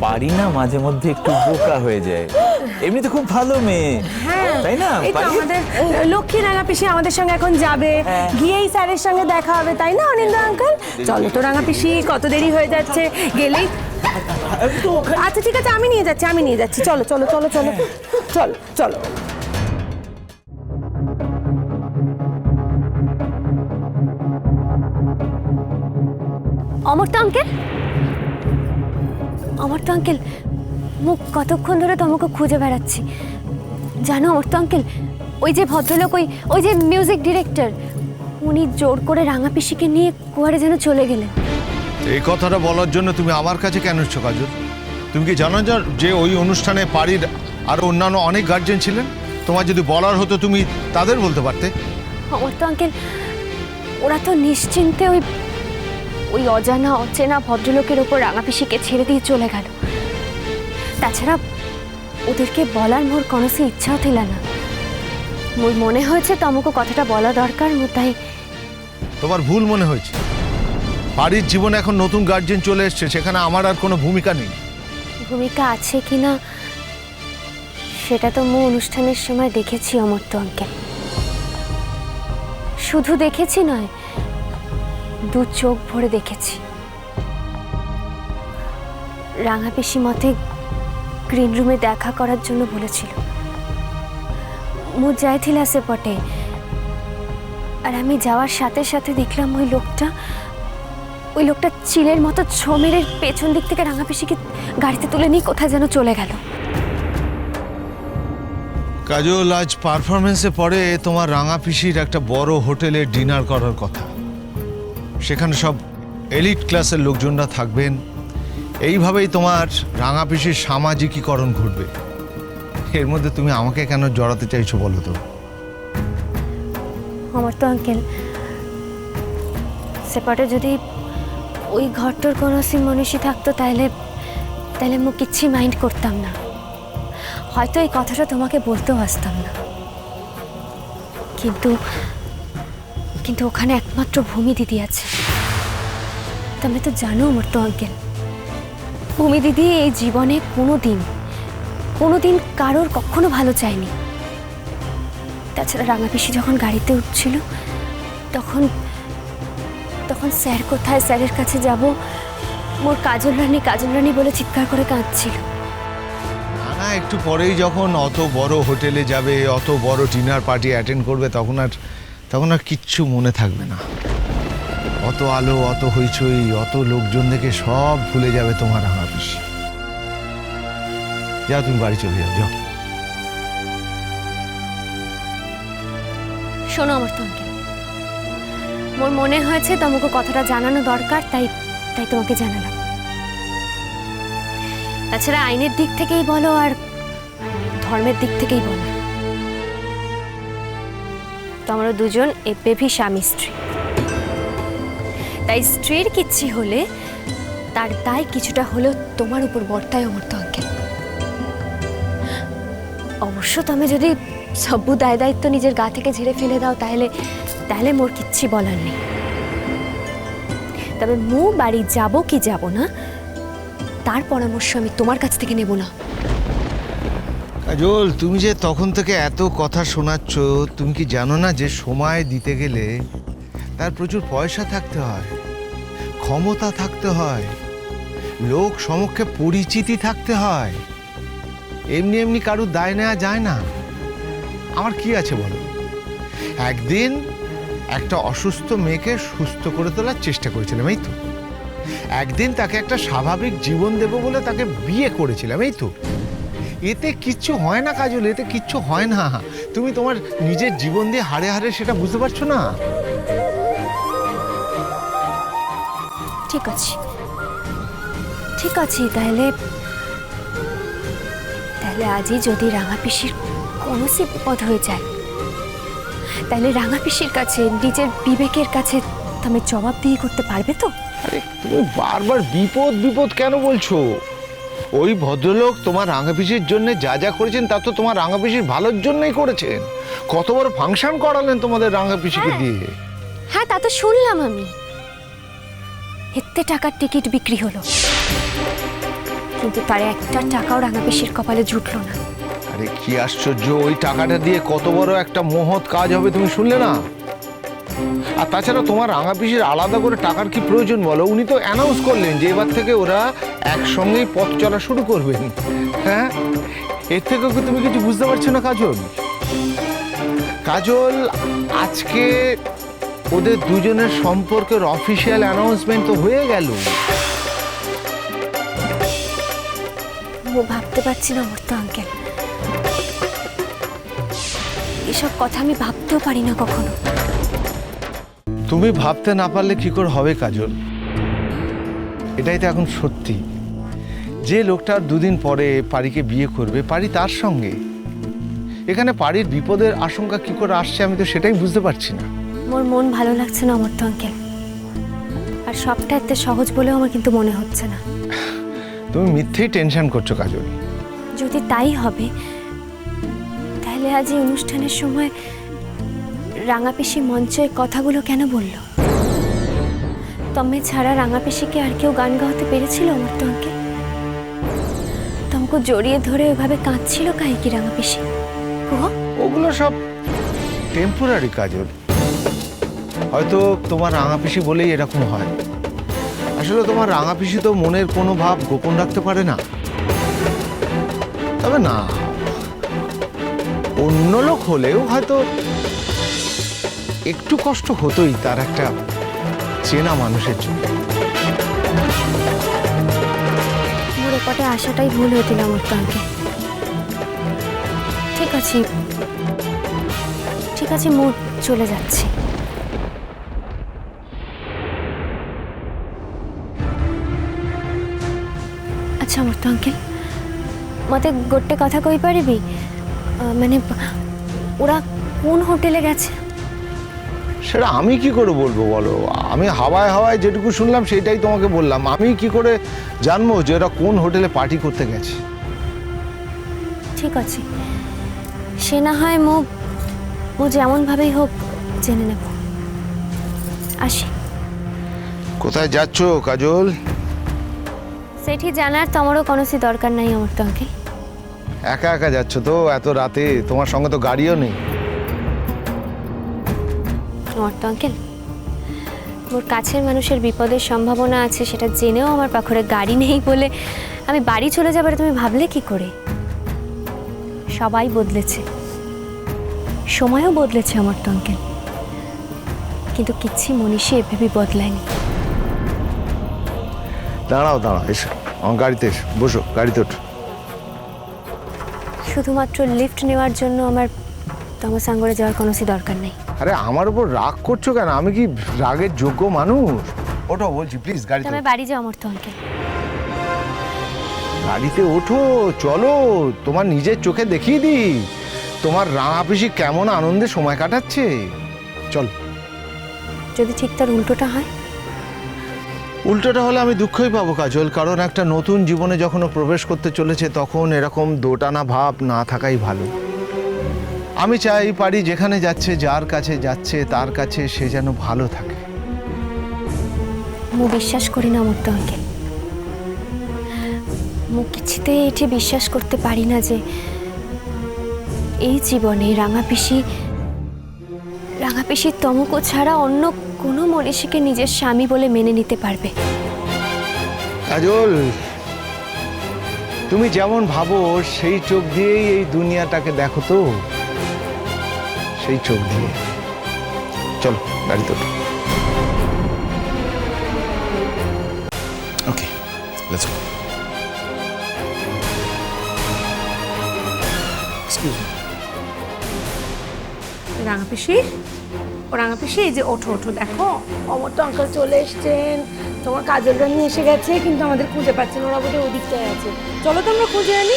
পারি না মাঝে মধ্যে একটু বোকা হয়ে যায়। এমনিতে খুব ভালো মেয়ে, তাই না? এই তো আমাদের লক্ষ্মী রাঙা পিসি আমাদের সঙ্গে এখন যাবে, গিয়েই স্যারের সঙ্গে দেখা হবে, তাই না অনিন্দা আঙ্কেল? চলো তো রাঙা পিসি, কত দেরি হয়ে যাচ্ছে, গেলেই। আচ্ছা ঠিক আছে, আমি নিয়ে যাচ্ছি, চলো চলো চলো চলো চলো চলো। অমর্ত্য আঙ্কেল, মুখ কতক্ষণ ধরে তোমাকে খুঁজে বেড়াচ্ছি জানো অমর্ত্য আঙ্কেল? ওই যে ভদ্রলোক, ওই যে মিউজিক ডিরেক্টর, উনি জোর করে রাঙা পিসিকে নিয়ে কুয়ারে যেন চলে গেলেন। এই কথাটা বলার জন্য তুমি আমার কাছে কেন এসছো কাজল? তুমি কি জানো যে ওই অনুষ্ঠানে বাড়ির আরো অন্যান্য অনেক গার্জেন ছিলেন? তোমার যদি বলার হতো তুমি তাদের বলতে পারতে। অমর্ত্য আঙ্কেল, ওরা তো নিশ্চিন্তে ওই অজানা অচেনা ভদ্রলোকের ওপর রাঙা পিসিকে ছেড়ে দিয়ে চলে গেল। তাছাড়া ওদেরকে বলার মোর কোনো ইচ্ছাও ছিল না। মোর মনে হয়েছে তোমাকে কথাটা বলা দরকার, তাই। তোমার ভুল মনে হয়েছে। বাড়ির জীবনে এখন নতুন গার্জেন চলে এসছে, সেখানে আমার আর কোনো ভূমিকা নেই। ভূমিকা আছে কিনা সেটা তো মু অনুষ্ঠানের সময় দেখেছি অমর্ত্য আঙ্কেল। শুধু দেখেছি নয়, দু চোখ ভরে দেখেছি। রাঙা পিসি মতে গ্রিন রুমে দেখা করার জন্য বলেছিল। মু যাইছিল সেপটে, আর আমি যাওয়ার সাথে সাথে দেখলাম ওই লোকটা চিলের মতো ছো মেরে পেছন দিক থেকে রাঙা পিসিকে গাড়িতে তুলে নিয়ে কোথায় যেন চলে গেল। কাজল, আজ পারফরমেন্সে পরে তোমার রাঙা পিসির একটা বড় হোটেলে ডিনার করার কথা। সেখানে সব এলিট ক্লাসের লোকজনরা থাকবেন। এইভাবেই তোমার রাঙা পিসির সামাজিকীকরণ ঘটবে। এর মধ্যে তুমি আমাকে কেন জড়াতে চাইছো বলো তো? অমর্ত্য আঙ্কেল, সেপাটে যদি ওই ঘরটার কোনো মনীষী থাকতো তাহলে মু কিচ্ছু মাইন্ড করতাম না। হয়তো এই কথাটা তোমাকে বলতেও আসতাম না। কিন্তু ওখানে একমাত্র ভূমি দিদি আছে। তুমি তো জানো অমর্ত্য আঙ্কেল, ভূমি দিদি এই জীবনে কোনোদিন কারোর কখনো ভালো চায়নি। তাছাড়া রাঙা পিসি যখন গাড়িতে উঠছিল তখন স্যার কোথায়, স্যারের কাছে যাব, মোর কাজল রানী বলে চিৎকার করে কাঁদছিল। না, একটু পরেই যখন অত বড় হোটেলে যাবে, অত বড় ডিনার পার্টি অ্যাটেন্ড করবে, তখন আর কিচ্ছু মনে থাকবে না। অত আলো, অত হইচই, অত লোকজন দেখে সব ভুলে যাবে তোমার রাঙা পিসি। যাও, তুমি বাড়ি চলে যাও। শোনো অমর্ত্য আঙ্কেল, মোর মনে হয়েছে তোমাকে কথাটা জানানো দরকার, তাই তোমাকে জানালাম। তাছাড়া আইনের দিক থেকেই বলো আর ধর্মের দিক থেকেই বলো, তোমরা দুজন এপেভি স্বামী স্ত্রী। তাই স্ত্রীর কিচ্ছি হলে তার দায় কিছুটা হলেও তোমার উপর বর্তায় অমর্ত্য আঙ্কেল। অবশ্য তুমি যদি সব্বু দায় দায়িত্ব নিজের গা থেকে ঝেড়ে ফেলে দাও তাহলে মোর কিচ্ছি বলার নেই। তবে মু বাড়ি যাব কি যাব না তার পরামর্শ আমি তোমার কাছ থেকে নেব না। কাজল, তুমি যে তখন থেকে এত কথা শোনাচ্ছ, তুমি কি জানো না যে সময় দিতে গেলে তার প্রচুর পয়সা থাকতে হয়, ক্ষমতা থাকতে হয়, লোক সমক্ষে পরিচিতি থাকতে হয়। এমনি এমনি কারুর দায় নেওয়া যায় না। আমার কি আছে বলো? একদিন একটা অসুস্থ মেয়েকে সুস্থ করে তোলার চেষ্টা করেছিলাম, এই তো। একদিন তাকে একটা স্বাভাবিক জীবন দেব বলে তাকে বিয়ে করেছিলাম, এই তো। এতে কিচ্ছু হয় না কাজল, এতে কিচ্ছু হয় না। তুমি তোমার নিজের জীবন দিয়ে হাড়ে হাড়ে সেটা বুঝতে পারছো না। ঠিক আছে, তাহলে আজই যদি রাঙা পিসির কোনো বিপদ হয়ে যায়, তাহলে রাঙা পিসির কাছে নিজের বিবেকের কাছে তুমি জবাব দিয়ে করতে পারবে তো? আরে তুমি বারবার বিপদ কেন বলছো? ওই ভদ্রলোক তোমার রাঙা পিসির জন্য যা যা করেছেন তা তো তোমার রাঙা পিসির ভালোর জন্যই করেছেন। কত বড় ফাংশন করালেন তোমাদের রাঙা পিসিকে দিয়ে। হ্যাঁ, তা তো শুনলাম আমি। এতে টাকার টিকিট বিক্রি হলো। কিন্তু তার একটা টাকাও রাঙা পিসির কপালে জুটলো না। আরে কি আশ্চর্য, ওই টাকাটা দিয়ে কত বড় একটা মহৎ কাজ হবে তুমি শুনলে না? আর তাছাড়া তোমার রাঙা পিসির আলাদা করে টাকার কি প্রয়োজন বলো? উনি তো অ্যানাউন্স করলেন যে এবার থেকে ওরা একসঙ্গেই পথ চলা শুরু করবেন। হ্যাঁ, এর থেকেও কি তুমি কিছু বুঝতে পারছো না কাজল? কাজল, আজকে ওদের দুজনের সম্পর্কের অফিসিয়াল অ্যানাউন্সমেন্ট তো হয়ে গেল। ও ভাবতে পারছি না অমর্ত্য আঙ্কেল, এসব কথা আমি ভাবতেও পারি না কখনো। তুমি ভাবতে না পারলে কি করে হবে কাজল? এটাই তো এখন সত্যি। যে লোকটার দুদিন পরে পারিকে বিয়ে করবে, পারি তার সঙ্গে। এখানে পারির বিপদের আশঙ্কা কি করে আসছে আমি তো সেটাই বুঝতে পারছি না। মোর মন ভালো লাগছে না অমর্ত্য আঙ্কেল, আর সবটা এত সহজ বলেও আমার কিন্তু মনে হচ্ছে না। তুমি মিথ্যেই টেনশন করছো কাজল। যদি তাই হবে তাহলে আজ এই অনুষ্ঠানের সময় রাঙা পিসি মঞ্চে কথাগুলো কেন বললো? তমে ছাড়া রাঙা পিসিকে আর কেউ গান গাওয়াতে পেরেছিল অমর্ত্য আঙ্কেল? তোমাকে জড়িয়ে ধরে ওইভাবে কাঁদছিল কাই কি রাঙা পিসি? ওগুলো সব টেম্পোরারি কাজল। হয়তো তোমার রাঙা পিসি বলেই এরকম হয়। আসলে তোমার রাঙা পিসি তো মনের কোনো ভাব গোপন রাখতে পারে না। তবে না, অন্য লোক হলেও হয়তো একটু কষ্ট হতোই তার একটা চেনা মানুষের জন্য। মোর এপটে আশাটাই ভুল হয়েছিল অমর্ত্য আঙ্কেল। ঠিক আছে, ঠিক আছে, মোর চলে যাচ্ছি। আচ্ছা অমর্ত্য আঙ্কেল, মতে গোটে কথা কই পারিবি? মানে ওরা কোন হোটেলে গেছে? সেটা আমি কি করে বলবো বলো? আমি হাওয়ায় হাওয়ায় যেটুকু শুনলাম সেটাই তোমাকে বললাম। আমি কি করে জানবো যে এরা কোন হোটেলে পার্টি করতে গেছে? ঠিক আছে, সে না হয় মো যেমনভাবেই হোক জেনে নেব। আসি। কোথায় যাচ্ছ কাজল? সেটি জানার তোমারও কোনো দরকার নাই অমর্ত্য আঙ্কেল। একা একা যাচ্ছ তো এত রাতে? তোমার সঙ্গে তো গাড়িও নেই। অমর্ত্য আঙ্কেল, মোর কাছের মানুষের বিপদের সম্ভাবনা আছে সেটা জেনেও আমার পাখরে গাড়ি নেই বলে আমি বাড়ি চলে যাবার তুমি ভাবলে কি করে? সবাই বদলেছে, সময়ও বদলেছে অমর্ত্য আঙ্কেল, কিন্তু কিচ্ছু মনীষী এভাবে বদলায়নি। দাঁড়াও দাঁড়াও, এসো আমার গাড়িতে, এসো, বসো গাড়িতে ওঠো। শুধুমাত্র লিফট নেওয়ার জন্য আমার তমসাঙ্গরে যাওয়ার কোনো দরকার নেই। আরে আমার উপর রাগ করছো কেন? আমি কি রাগের যোগ্য মানুষ? ওঠো বলছি, প্লিজ গাড়িতে। তবে বাড়ি যাও অমর্ত্য আঙ্কেল। গাড়িতে ওঠো, চলো, তোমার নিজের চোখে দেখিয়ে দিই তোমার রাঙা পিসি কেমন আনন্দে সময় কাটাচ্ছে। চল। যদি ঠিক তার উল্টোটা হয়? উল্টোটা হলে আমি দুঃখই পাবো কাজল, কারণ একটা নতুন জীবনে যখন ও প্রবেশ করতে চলেছে তখন এরকম দোটানা ভাব না থাকাই ভালো। আমি চাই পারি যেখানে যাচ্ছে, যার কাছে যাচ্ছে, তার কাছে সে যেন ভালো থাকে। মু বিশ্বাস করি না অমর্ত্য আঙ্কেল, মু কিছুতে এটি বিশ্বাস করতে পারি না যে এই জীবনে রাঙা পিসি তমকো ছাড়া অন্য কোনো মনীষীকে নিজের স্বামী বলে মেনে নিতে পারবে। কাজল, তুমি যেমন ভাবো সেই চোখ দিয়েই এই দুনিয়াটাকে দেখো তো, সেই চোখ দিয়ে। চলো গাড়িতে ওঠো। ওকে, লেটস গো। Excuse me. রাঙা পিসি, ও রাঙা পিসি, এই যে ওঠো ওঠো, দেখো অমর্ত্য আঙ্কেল চলে এসছেন, তোমার কাজলরা নিয়ে এসে গেছে, কিন্তু আমাদের খুঁজে পাচ্ছেন, ওরা বোধহয় ওদিকটায় আছে। চলো তো আমরা খুঁজে আনি।